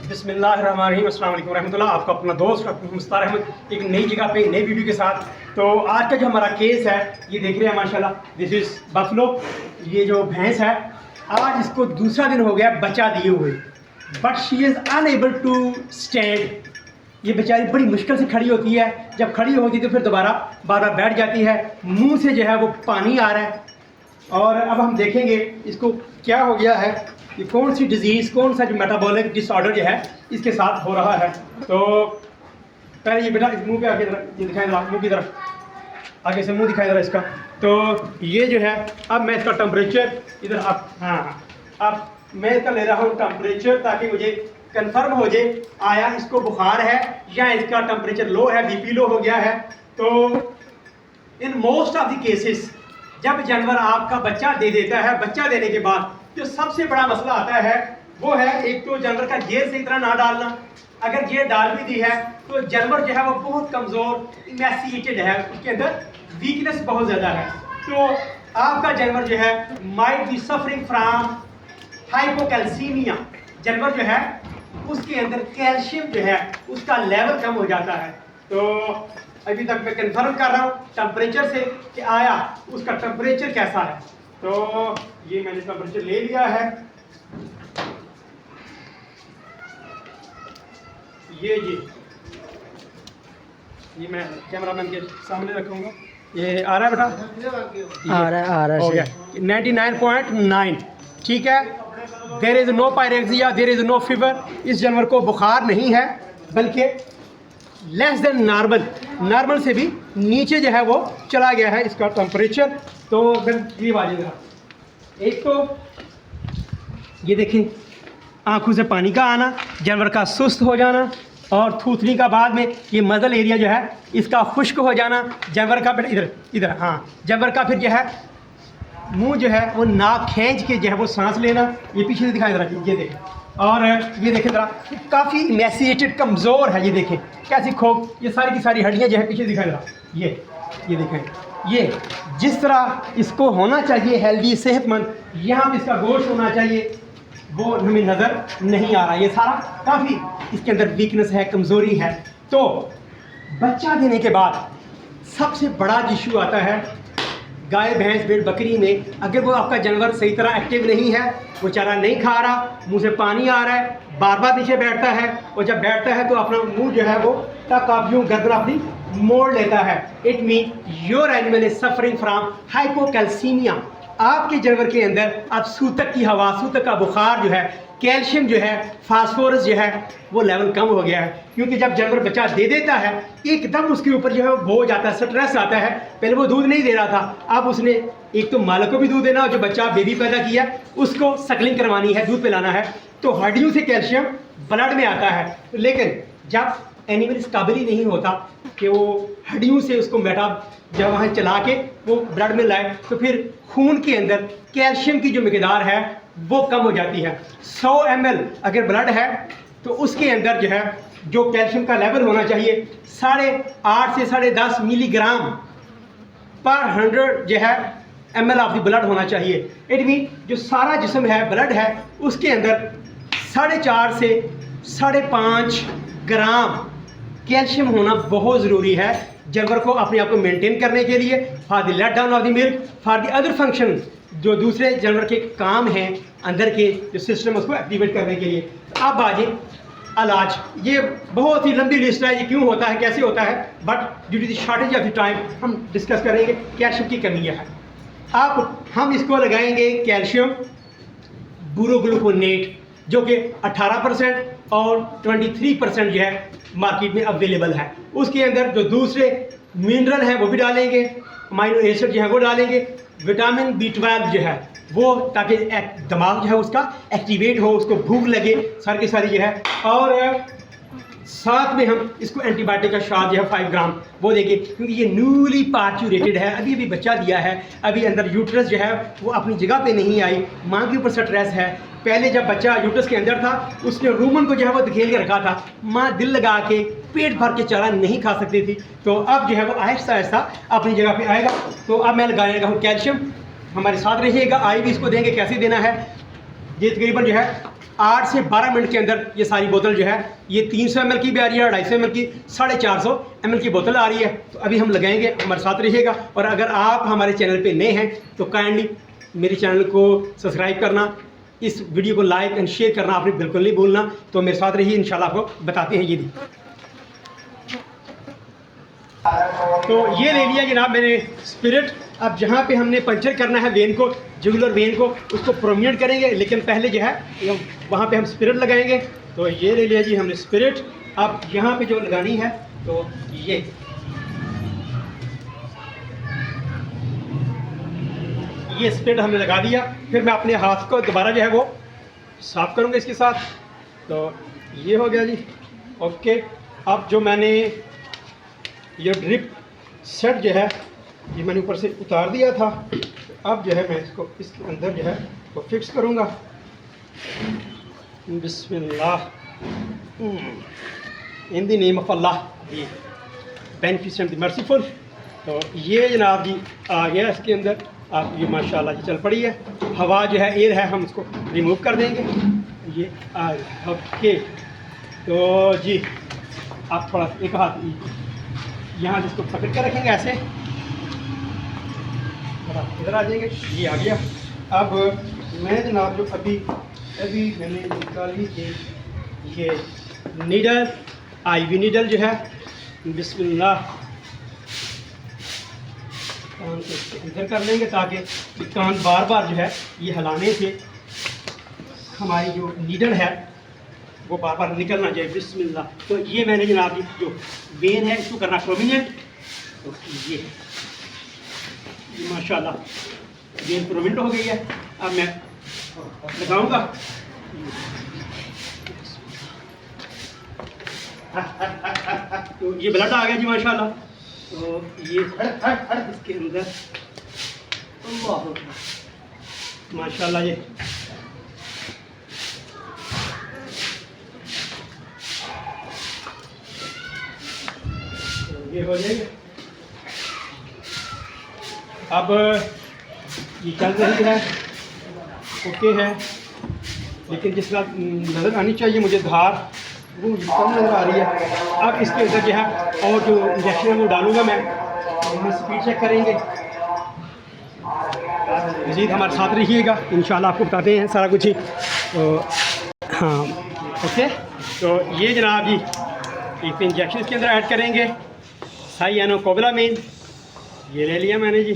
बिस्मिल्लाहिर्रहमानिर्रहीम, अस्सलाम वालेकुम रहमतुल्लाह। आपका अपना दोस्त मुस्तार अहमद एक नई जगह पे नई वीडियो के साथ। तो आज का जो हमारा केस है ये देख रहे हैं माशाल्लाह, दिस इज़ बफलो। ये जो भैंस है आज इसको दूसरा दिन हो गया बच्चा दिए हुए, but she is unable to stand. ये बेचारी बड़ी मुश्किल से खड़ी होती है, जब खड़ी होती है तो फिर दोबारा बार बार बैठ जाती है, मुँह से जो है वो पानी आ रहा है। और अब हम देखेंगे इसको क्या हो गया है, ये कौन सी डिजीज़, कौन सा जो मेटाबॉलिक डिसऑर्डर जो है इसके साथ हो रहा है। तो पहले ये बेटा इस मुंह पे आके ये दिखाई दे रहा, मुंह की तरफ आगे से मुंह दिखाई दे रहा इसका। तो ये जो है अब मैं इसका टेम्परेचर इधर अब मैं इसका ले रहा हूँ टेम्परेचर, ताकि मुझे कंफर्म हो जाए आया इसको बुखार है या इसका टेम्परेचर लो है, बीपी लो हो गया है। तो in most of the cases जब जानवर आपका बच्चा दे देता है, बच्चा देने के बाद जो सबसे बड़ा मसला आता है वो है एक तो जानवर का जेर सही तरह ना डालना। अगर जेर डाल भी दी है तो जानवर जो है वो बहुत कमज़ोर, इमेसिएटेड है, उसके अंदर वीकनेस बहुत ज़्यादा है। तो आपका जानवर जो है might be suffering from hypocalcaemia. जानवर जो है उसके अंदर कैल्शियम जो है उसका लेवल कम हो जाता है। तो अभी तक मैं कंफर्म कर रहा हूँ टेम्परेचर से कि आया उसका टेम्परेचर कैसा है। तो ये मैंने टेम्परेचर ले लिया है, ये मैं कैमरामैन के सामने रखूँगा। ये आ रहा है बेटा, आ रहा है हो गया 99.9, ठीक है। There is no pyrexia, there is no fever. इस जानवर को बुखार नहीं है, बल्कि लेस देन नॉर्मल से भी नीचे जो है वो चला गया है इसका टेम्परेचर। तो फिर ये बाजेगा, एक तो ये देखें आंखों से पानी का आना, जानवर का सुस्त हो जाना, और थूथनी का बाद में ये मज़ल एरिया जो है इसका खुश्क हो जाना। जानवर का इधर जानवर का फिर जो है मुंह जो है वो नाक खींच के जो है वो सांस लेना। ये पीछे से दिखाई दे रहा है, ये देखें, और ये देखें ज़रा काफ़ी इमेसिएटेड, कमज़ोर है। ये देखें कैसी खोक, ये सारी की सारी हड्डियाँ जो है पीछे दिखाई दे रहा। ये देखें, ये जिस तरह इसको होना चाहिए हेल्दी सेहतमंद, यहाँ पे इसका गोश्त होना चाहिए, वो हमें नज़र नहीं आ रहा। ये सारा काफ़ी इसके अंदर वीकनेस है, कमज़ोरी है। तो बच्चा देने के बाद सबसे बड़ा इशू आता है गाय भैंस भेड़ बकरी में। अगर वो आपका जानवर सही तरह एक्टिव नहीं है, वो चारा नहीं खा रहा, मुंह से पानी आ रहा है, बार बार नीचे बैठता है, और जब बैठता है तो अपना मुंह जो है वो तक आप यूँ गर्दन अपनी मोड़ लेता है, it mean your animal is suffering from hypocalcaemia. आपके जानवर के अंदर अब सूतक की हवा, सूतक का बुखार जो है, कैल्शियम जो है, फास्फोरस जो है वो लेवल कम हो गया है। क्योंकि जब जानवर बच्चा दे देता है एकदम उसके ऊपर जो है वो बोझ आता है, स्ट्रेस आता है। पहले वो दूध नहीं दे रहा था, अब उसने एक तो मालिक को भी दूध देना, और जो बच्चा बेबी पैदा किया उसको सकलिंग करवानी है, दूध पिलाना है। तो हड्डियों से कैल्शियम ब्लड में आता है, लेकिन जब एनिमल इस काबिल ही नहीं होता कि वो हड्डियों से उसको जब वहाँ चला के वो ब्लड में लाए, तो फिर खून के अंदर कैल्शियम की जो मिकदार है वो कम हो जाती है। 100 ml अगर ब्लड है तो उसके अंदर जो है जो कैल्शियम का लेवल होना चाहिए 8.5 से 10.5 मिलीग्राम पर 100 जो है ml ऑफ द ब्लड होना चाहिए। इट मीन जो सारा जिस्म है, ब्लड है, उसके अंदर 4.5 से 5.5 ग्राम कैल्शियम होना बहुत ज़रूरी है जानवर को अपने आप को मेंटेन करने के लिए, for the let down of the milk, for the other function जो दूसरे जानवर के काम हैं अंदर के जो सिस्टम उसको एक्टिवेट करने के लिए। अब बाजी इलाज, ये बहुत ही लंबी लिस्ट है, ये क्यों होता है, कैसे होता है, but due to the shortage of the time हम डिस्कस करेंगे। कैल्शियम की कमी है, अब हम इसको लगाएंगे कैल्शियम बुरोग्लूकोनेट, जो कि 18% और 23% जो है मार्केट में अवेलेबल है। उसके अंदर जो दूसरे मिनरल हैं वो भी डालेंगे, अमाइनो एसिड जो है वो डालेंगे, विटामिन B12 जो है वो, ताकि दिमाग जो है उसका एक्टिवेट हो, उसको भूख लगे, सारी जो है। और साथ में हम इसको एंटीबायोटिक का शॉट जो है 5 ग्राम वो देंगे, क्योंकि ये न्यूली पार्चुरेटेड है, अभी बच्चा दिया है, अभी अंदर यूट्रस जो है वो अपनी जगह पे नहीं आई, माँ के ऊपर स्ट्रेस है। पहले जब बच्चा यूट्रस के अंदर था उसने रूमन को जो है वो धकेल के रखा था, माँ दिल लगा के पेट भर के चारा नहीं खा सकती थी। तो अब जो है वो आहिस्ता आहिस्ता अपनी जगह पे आएगा। तो अब मैं लगाएगा हूँ कैल्शियम, हमारे साथ रहिएगा। IV इसको देंगे, कैसे देना है ये तकरीबन जो है 8 से 12 मिनट के अंदर ये सारी बोतल जो है ये 300 ml की भी आ रही है, 250 ml की, 450 ml की बोतल आ रही है। तो अभी हम लगाएंगे, हमारे साथ रहिएगा। और अगर आप हमारे चैनल पे नए हैं तो काइंडली मेरे चैनल को सब्सक्राइब करना, इस वीडियो को लाइक एंड शेयर करना आपने बिल्कुल नहीं भूलना। तो मेरे साथ रहिए, इंशाल्लाह आपको बताते हैं ये भी। तो ये ले लिया जनाब मैंने स्पिरिट। अब जहाँ पे हमने पंचर करना है वेन को, जुगुलर वेन को, उसको प्रोमिनेंट करेंगे, लेकिन पहले जो है वहाँ पे हम स्पिरिट लगाएंगे। तो ये ले लिया जी हमने स्पिरिट। अब यहाँ पे जो लगानी है तो ये स्पिरिट हमने लगा दिया। फिर मैं अपने हाथ को दोबारा जो है वो साफ़ करूँगा इसके साथ। तो ये हो गया जी, ओके। अब जो मैंने ये ड्रिप सेट जो है ये मैंने ऊपर से उतार दिया था, अब जो है मैं इसको इसके अंदर जो है वो फिक्स करूँगा। बिस्मिल्लाह, in the name of Allah the beneficent the merciful. तो ये जनाब जी आ गया इसके अंदर। आप ये माशाल्लाह जी चल पड़ी है। हवा जो है, एयर है, हम इसको रिमूव कर देंगे। ये आ गया, ओके। तो जी आप थोड़ा एक हाथ यहाँ जिसको पकड़ कर रखेंगे ऐसे, इधर आ जाएंगे, ये आ गया। अब मैं जनाब जो अभी मैंने निकाली थी ये नीडल, आईवी नीडल जो है, बिस्मिल्लाह कान को इधर कर लेंगे ताकि कान बार बार जो है ये हिलाने से हमारी जो नीडल है वो बार बार निकल ना जाए। बिस्मिल्लाह। तो ये मैंने जनाब जो वेन है इसको करना प्रोमिनेंट। तो ये माशाल्लाह वेन प्रोमिनेंट हो गई है। अब मैं लगाऊंगा। तो ये ब्लड आ गया जी माशाल्लाह। तो ये इसके अंदर माशाल्लाह ये हो जाएगा। अब ये चल रही है, ओके है, लेकिन जिस तरह नज़र आनी चाहिए मुझे धार वो कम नज़र आ रही है। अब इसके अंदर जो है और जो इंजेक्शन है वो डालूंगा मैं, हम स्पीड चेक करेंगे। मज़ीद हमारे साथ रहिएगा, इंशाल्लाह आपको बताते हैं सारा कुछ ही। तो हाँ, ओके। तो ये जनाब जी एक इंजेक्शन इसके अंदर ऐड करेंगे, साइयानोकोबालामाइन। ये ले लिया मैंने जी,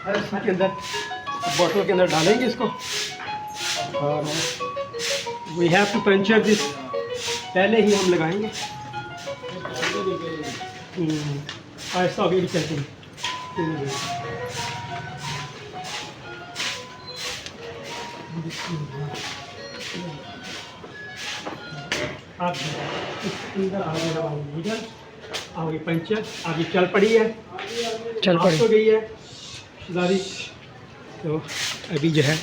इसके अंदर बोतल के अंदर डालेंगे इसको। और we have to puncture this, पहले ही हम लगाएंगे। ऐसा हो गया चलते हैं। आप इसके अंदर आ गया आगे पंचर, आगे चल पड़ी है, चल पड़ी हो गई है शिदारी। तो अभी जो है